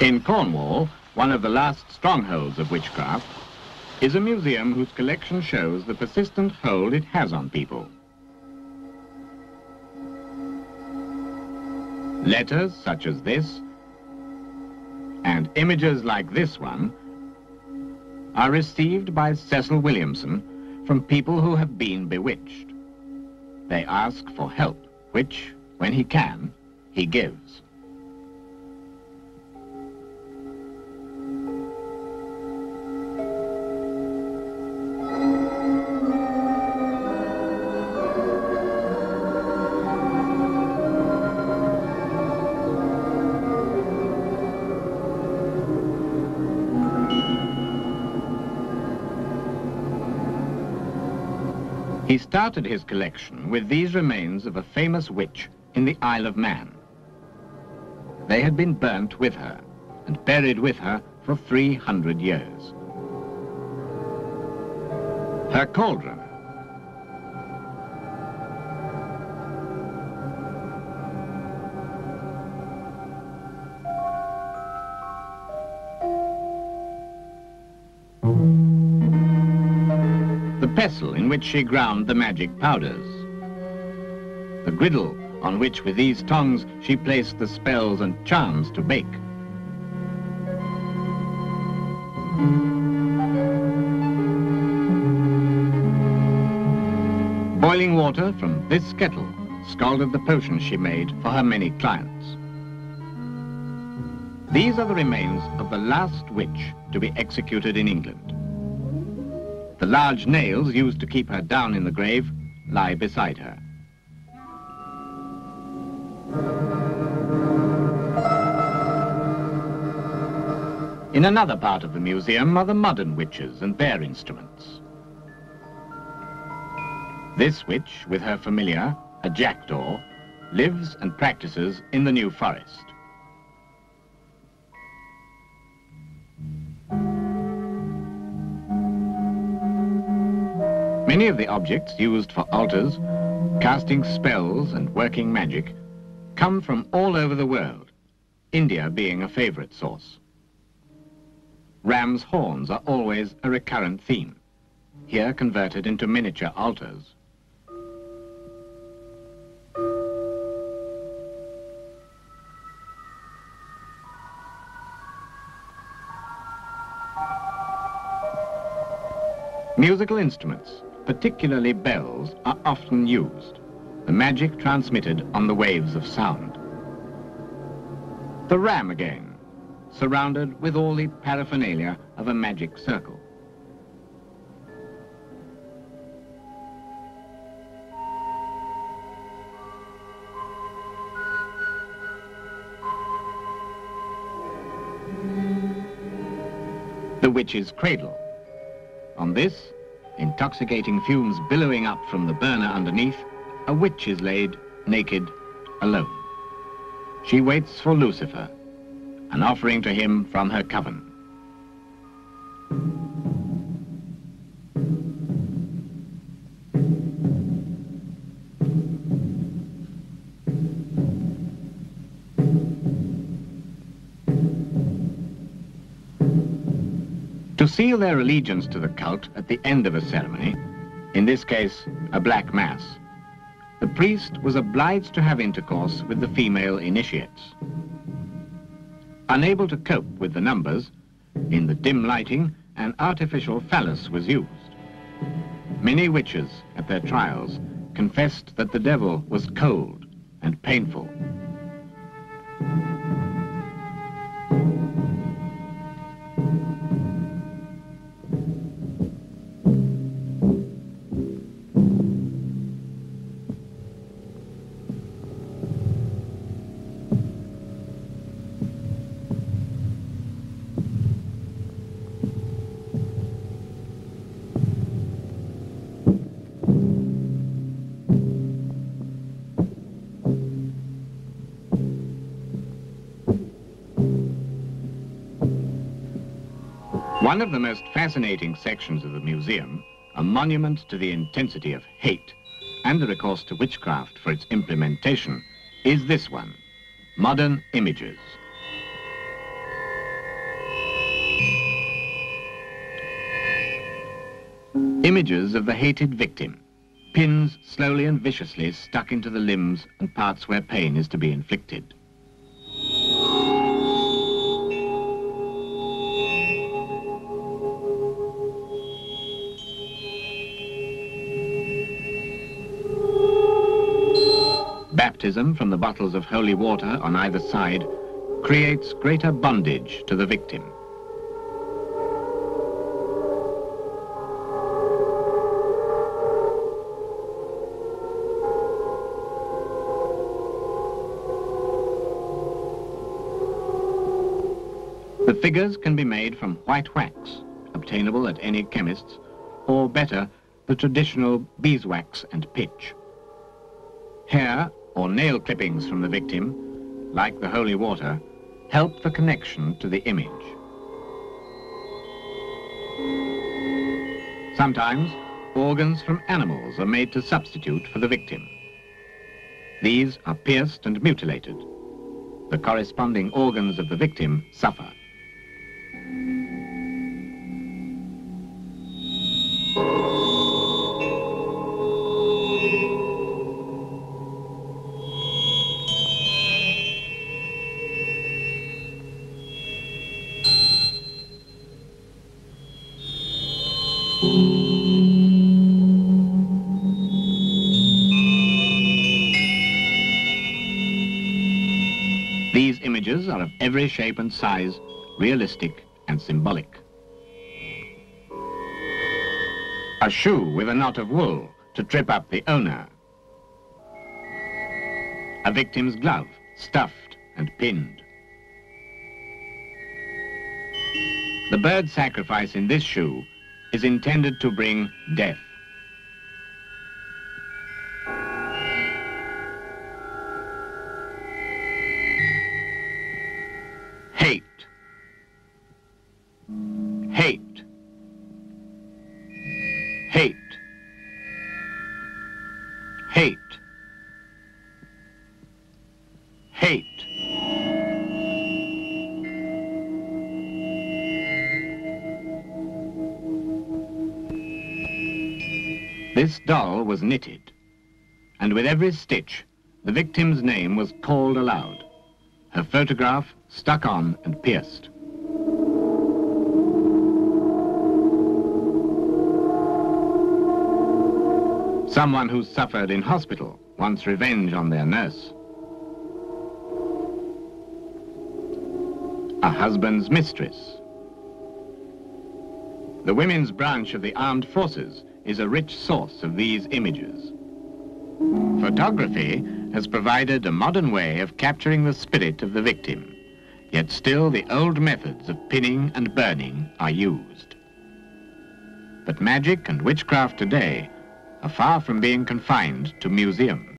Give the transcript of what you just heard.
In Cornwall, one of the last strongholds of witchcraft, is a museum whose collection shows the persistent hold it has on people. Letters such as this, and images like this one, are received by Cecil Williamson from people who have been bewitched. They ask for help, which, when he can, he gives. He started his collection with these remains of a famous witch in the Isle of Man. They had been burnt with her and buried with her for 300 years. Her cauldron, the pestle in which she ground the magic powders, the griddle on which with these tongs she placed the spells and charms to bake, boiling water from this kettle scalded the potions she made for her many clients. These are the remains of the last witch to be executed in England. The large nails used to keep her down in the grave lie beside her. In another part of the museum are the modern witches and their instruments. This witch, with her familiar, a jackdaw, lives and practices in the New Forest. Many of the objects used for altars, casting spells and working magic, come from all over the world, India being a favorite source. Ram's horns are always a recurrent theme, here converted into miniature altars. Musical instruments, particularly bells, are often used, the magic transmitted on the waves of sound. The ram again, surrounded with all the paraphernalia of a magic circle. The witch's cradle. On this, intoxicating fumes billowing up from the burner underneath, a witch is laid naked, alone. She waits for Lucifer, an offering to him from her coven. To seal their allegiance to the cult at the end of a ceremony, in this case a black mass, the priest was obliged to have intercourse with the female initiates. Unable to cope with the numbers, in the dim lighting, an artificial phallus was used. Many witches at their trials confessed that the devil was cold and painful. One of the most fascinating sections of the museum, a monument to the intensity of hate and the recourse to witchcraft for its implementation, is this one, Modern Images. Images of the hated victim. Pins slowly and viciously stuck into the limbs and parts where pain is to be inflicted. Baptism from the bottles of holy water on either side creates greater bondage to the victim. The figures can be made from white wax, obtainable at any chemist's, or better, the traditional beeswax and pitch. Hair or nail clippings from the victim, like the holy water, help the connection to the image. Sometimes, organs from animals are made to substitute for the victim. These are pierced and mutilated. The corresponding organs of the victim suffer. These images are of every shape and size, realistic and symbolic. A shoe with a knot of wool to trip up the owner. A victim's glove, stuffed and pinned. The bird sacrifice in this shoe is intended to bring death. Hate. Hate. Hate. Hate. Hate. This doll was knitted, and with every stitch, the victim's name was called aloud, her photograph stuck on and pierced. Someone who suffered in hospital wants revenge on their nurse. A husband's mistress. The women's branch of the armed forces is a rich source of these images. Photography has provided a modern way of capturing the spirit of the victim, yet still the old methods of pinning and burning are used. But magic and witchcraft today are far from being confined to museums.